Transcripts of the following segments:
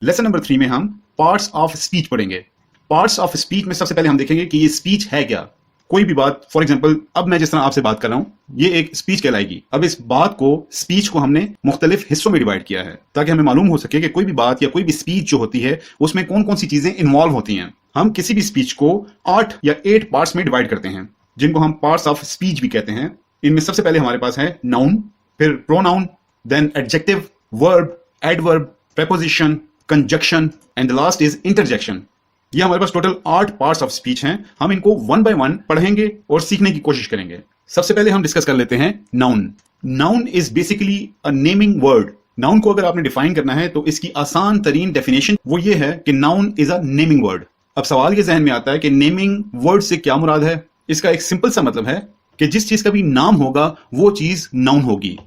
Lesson number 3 में हम parts of speech पढ़ेंगे। पार्ट्स ऑफ स्पीच में सबसे पहले हम देखेंगे कि ये स्पीच है क्या। कोई भी बात, फॉर एग्जाम्पल अब मैं जिस तरह आपसे बात कर रहा हूं, ये एक स्पीच कहलाएगी। अब इस बात को, स्पीच को हमने मुख्तलिफ हिस्सों में डिवाइड किया है ताकि हमें मालूम हो सके कि कोई भी बात या कोई भी स्पीच जो होती है उसमें कौन कौन सी चीजें इन्वॉल्व होती हैं। हम किसी भी स्पीच को 8 या 8 पार्ट्स में डिवाइड करते हैं जिनको हम पार्ट्स ऑफ स्पीच भी कहते हैं। इनमें सबसे पहले हमारे पास है नाउन, फिर pronoun, then adjective, verb, adverb, preposition, conjunction and the last is interjection. ये हमारे पास टोटल 8 पार्ट्स ऑफ स्पीच हैं। हम इनको वन बाय वन पढ़ेंगे और सीखने की कोशिश करेंगे। सबसे पहले हम डिस्कस कर लेते हैं noun. Noun is basically a naming word. Noun को अगर आपने डिफाइन करना है तो इसकी आसान तरीन डेफिनेशन वो ये है कि noun is a naming word. अब सवाल ये जहन में आता है कि नेमिंग वर्ड से क्या मुराद है। इसका एक सिंपल सा मतलब है कि जिस चीज का भी नाम होगा वो चीज नाउन होगी।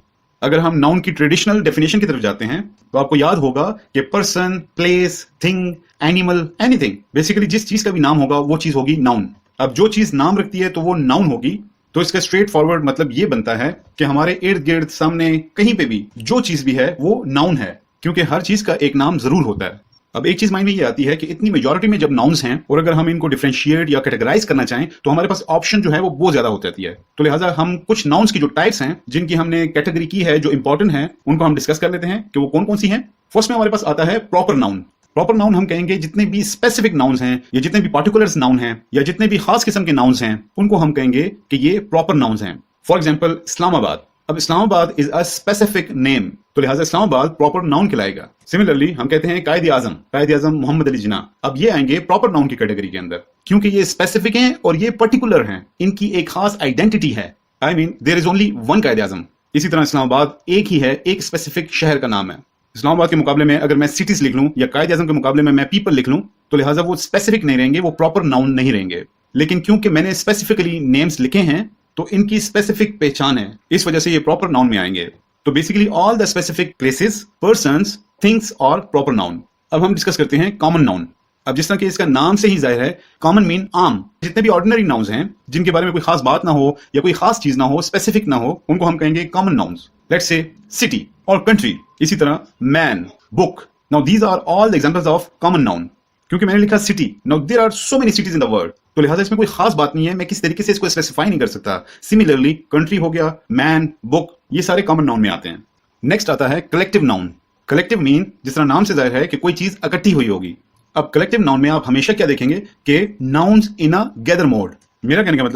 अगर हम नाउन की ट्रेडिशनल डेफिनेशन की तरफ जाते हैं तो आपको याद होगा कि person, place, thing, animal, anything, basically जिस चीज का भी नाम होगा वो चीज होगी नाउन। अब जो चीज नाम रखती है तो वो नाउन होगी। तो इसका स्ट्रेट फॉरवर्ड मतलब ये बनता है कि हमारे इर्द गिर्द, सामने, कहीं पे भी जो चीज भी है वो नाउन है, क्योंकि हर चीज का एक नाम जरूर होता है। अब एक चीज माइंड में ये आती है कि इतनी मेजॉरिटी में जब नाउन्स हैं और अगर हम इनको डिफरेंशिएट या कैटेगराइज करना चाहें तो हमारे पास ऑप्शन जो है वो बहुत ज्यादा हो जाती है। तो लिहाजा हम कुछ नाउन्स की जो टाइप्स हैं, जिनकी हमने कैटेगरी की है, जो इंपॉर्टेंट है, उनको हम डिस्कस कर लेते हैं कि वो कौन कौन सी हैं। फर्स्ट में हमारे पास आता है प्रॉपर नाउन। प्रॉपर नाउन हम कहेंगे जितने भी स्पेसिफिक नाउन्स हैं या जितने भी पार्टिकुलर्स नाउन हैं या जितने भी खास किस्म के नाउन्स हैं उनको हम कहेंगे कि ये प्रॉपर नाउन्स हैं। For example Islamabad. अब Islamabad is a specific name, तो लिहाजा इस्लामाबाद प्रॉपर नाउन कहलाएगा। सिमिलरली हम कहते हैं कायद आजम मोहम्मद अली जिन्ना। अब ये आएंगे प्रॉपर नाउन की कैटेगरी के अंदर, क्योंकि ये स्पेसिफिक हैं और ये पर्टिकुलर हैं। इनकी एक खास आइडेंटिटी है। I mean there is only one Quaid Azam. इसी तरह इस्लामाबाद एक ही है, एक स्पेसिफिक शहर का नाम है। इस्लामाबाद के मुकाबले में अगर मैं सिटीज लिख लूं या कायद आजम के मुकाबले में मैं पीपल लिख लूं तो लिहाजा वो स्पेसिफिक नहीं रहेंगे, वो प्रॉपर नाउन नहीं रहेंगे। लेकिन क्योंकि मैंने स्पेसिफिकली नेम्स लिखे हैं तो इनकी स्पेसिफिक पहचान है, इस वजह से ये प्रॉपर नाउन में आएंगे। तो basically all the specific places, persons, things और प्रॉपर नाउन। अब हम डिस्कस करते हैं कॉमन नाउन। अब जिस तरह कि इसका नाम से ही जाहिर है, कॉमन मीन आम। जितने भी ऑर्डिनरी नाउन्स हैं जिनके बारे में कोई खास बात ना हो या कोई खास चीज ना हो, स्पेसिफिक ना हो, उनको हम कहेंगे common nouns. Let's say city और कंट्री। इसी तरह man, book. Now these are all the examples of common noun. क्योंकि मैंने लिखा city, now there are so many cities in the world, तो लिहाजा इसमें कोई खास बात नहीं है, मैं किस तरीके से इसको स्पेसिफाई नहीं कर सकता। सिमिलरली कंट्री हो गया, मैन, बुक, ये सारे कॉमन नाउन में आते हैं। नेक्स्ट आता है कलेक्टिव नाउन। कलेक्टिव मीन जिस तरह नाम से जाहिर है कि कोई चीज इकट्ठी हुई होगी। अब कलेक्टिव नाउन में आप हमेशा क्या देखेंगे कि nouns in a gather mode. मेरा कहने का मतलब